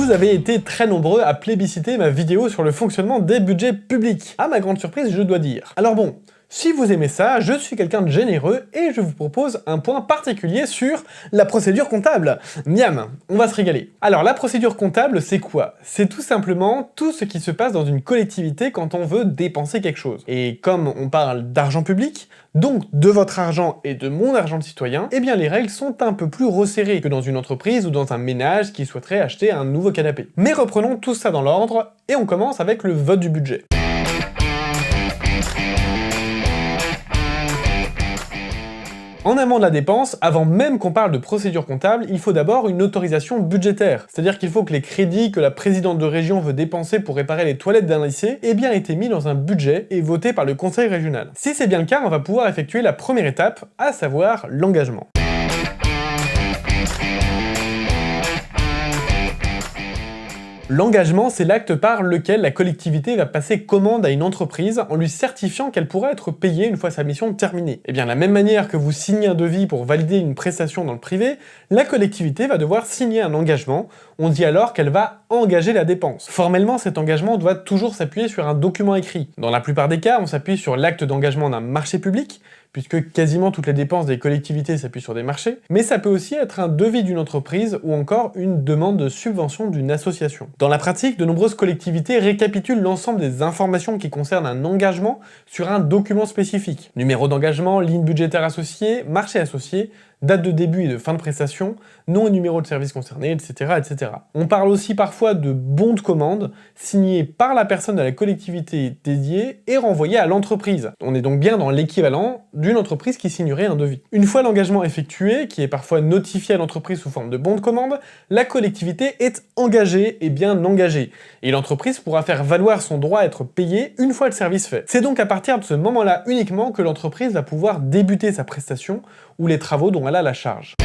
Vous avez été très nombreux à plébisciter ma vidéo sur le fonctionnement des budgets publics. À ma grande surprise, je dois dire. Alors bon, si vous aimez ça, je suis quelqu'un de généreux et je vous propose un point particulier sur la procédure comptable. Miam, on va se régaler. Alors la procédure comptable, c'est quoi? C'est tout simplement tout ce qui se passe dans une collectivité quand on veut dépenser quelque chose. Et comme on parle d'argent public, donc de votre argent et de mon argent de citoyen, eh bien les règles sont un peu plus resserrées que dans une entreprise ou dans un ménage qui souhaiterait acheter un nouveau canapé. Mais reprenons tout ça dans l'ordre et on commence avec le vote du budget. En amont de la dépense, avant même qu'on parle de procédure comptable, il faut d'abord une autorisation budgétaire. C'est-à-dire qu'il faut que les crédits que la présidente de région veut dépenser pour réparer les toilettes d'un lycée aient bien été mis dans un budget et votés par le conseil régional. Si c'est bien le cas, on va pouvoir effectuer la première étape, à savoir l'engagement. L'engagement, c'est l'acte par lequel la collectivité va passer commande à une entreprise en lui certifiant qu'elle pourra être payée une fois sa mission terminée. Et bien de la même manière que vous signez un devis pour valider une prestation dans le privé, la collectivité va devoir signer un engagement, on dit alors qu'elle va engager la dépense. Formellement, cet engagement doit toujours s'appuyer sur un document écrit. Dans la plupart des cas, on s'appuie sur l'acte d'engagement d'un marché public, puisque quasiment toutes les dépenses des collectivités s'appuient sur des marchés, mais ça peut aussi être un devis d'une entreprise ou encore une demande de subvention d'une association. Dans la pratique, de nombreuses collectivités récapitulent l'ensemble des informations qui concernent un engagement sur un document spécifique. Numéro d'engagement, ligne budgétaire associée, marché associé, date de début et de fin de prestation, nom et numéro de service concerné, etc., etc. On parle aussi parfois de bons de commande, signés par la personne de la collectivité dédiée et renvoyés à l'entreprise. On est donc bien dans l'équivalent d'une entreprise qui signerait un devis. Une fois l'engagement effectué, qui est parfois notifié à l'entreprise sous forme de bon de commande, la collectivité est engagée et bien engagée, et l'entreprise pourra faire valoir son droit à être payée une fois le service fait. C'est donc à partir de ce moment-là uniquement que l'entreprise va pouvoir débuter sa prestation ou les travaux dont elle a la charge.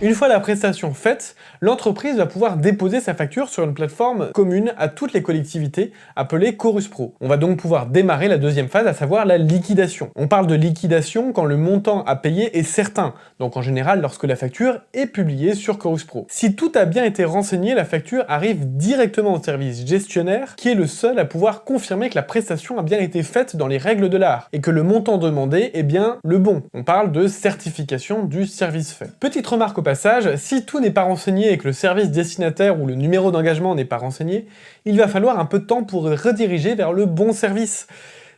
Une fois la prestation faite, l'entreprise va pouvoir déposer sa facture sur une plateforme commune à toutes les collectivités, appelée Chorus Pro. On va donc pouvoir démarrer la deuxième phase, à savoir la liquidation. On parle de liquidation quand le montant à payer est certain, donc en général lorsque la facture est publiée sur Chorus Pro. Si tout a bien été renseigné, la facture arrive directement au service gestionnaire, qui est le seul à pouvoir confirmer que la prestation a bien été faite dans les règles de l'art, et que le montant demandé est bien le bon. On parle de certification du service fait. Petite remarque au passage, si tout n'est pas renseigné et que le service destinataire ou le numéro d'engagement n'est pas renseigné, il va falloir un peu de temps pour rediriger vers le bon service.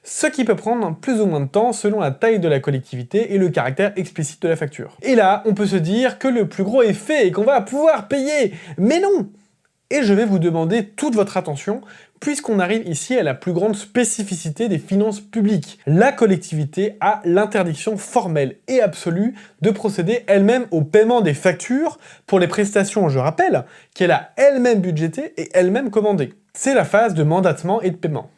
Ce qui peut prendre plus ou moins de temps selon la taille de la collectivité et le caractère explicite de la facture. Et là, on peut se dire que le plus gros est fait et qu'on va pouvoir payer. Mais non! Et je vais vous demander toute votre attention, puisqu'on arrive ici à la plus grande spécificité des finances publiques. La collectivité a l'interdiction formelle et absolue de procéder elle-même au paiement des factures pour les prestations, je rappelle, qu'elle a elle-même budgétées et elle-même commandées. C'est la phase de mandatement et de paiement.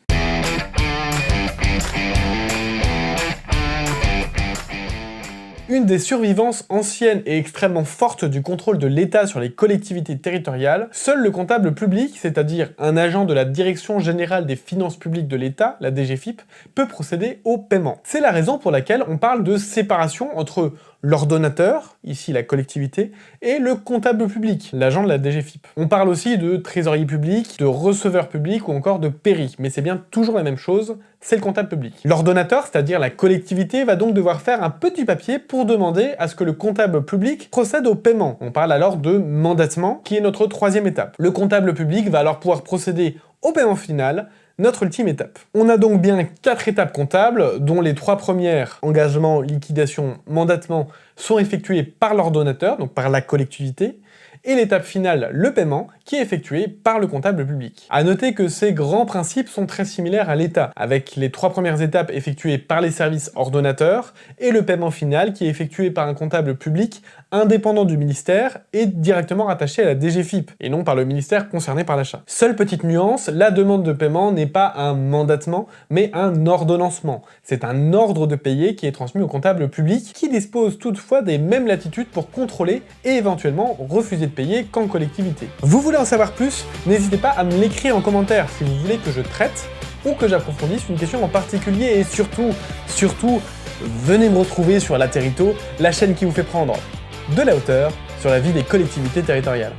Une des survivances anciennes et extrêmement fortes du contrôle de l'État sur les collectivités territoriales, seul le comptable public, c'est-à-dire un agent de la Direction Générale des Finances Publiques de l'État, la DGFiP, peut procéder au paiement. C'est la raison pour laquelle on parle de séparation entre l'ordonnateur, ici la collectivité, et le comptable public, l'agent de la DGFiP. On parle aussi de trésorier public, de receveur public ou encore de pairie, mais c'est bien toujours la même chose, c'est le comptable public. L'ordonnateur, c'est-à-dire la collectivité, va donc devoir faire un petit papier pour demander à ce que le comptable public procède au paiement. On parle alors de mandatement, qui est notre troisième étape. Le comptable public va alors pouvoir procéder au paiement final, notre ultime étape. On a donc bien 4 étapes comptables, dont les 3 premières, engagement, liquidation, mandatement, sont effectuées par l'ordonnateur, donc par la collectivité, et l'étape finale, le paiement, qui est effectué par le comptable public. A noter que ces grands principes sont très similaires à l'État, avec les 3 premières étapes effectuées par les services ordonnateurs, et le paiement final qui est effectué par un comptable public indépendant du ministère et directement rattaché à la DGFiP, et non par le ministère concerné par l'achat. Seule petite nuance, la demande de paiement n'est pas un mandatement, mais un ordonnancement. C'est un ordre de payer qui est transmis au comptable public, qui dispose toutefois des mêmes latitudes pour contrôler et éventuellement refuser de payer qu'en collectivité. Vous voulez en savoir plus? N'hésitez pas à me l'écrire en commentaire si vous voulez que je traite ou que j'approfondisse une question en particulier, et surtout, venez me retrouver sur La Territo, la chaîne qui vous fait prendre de la hauteur sur la vie des collectivités territoriales.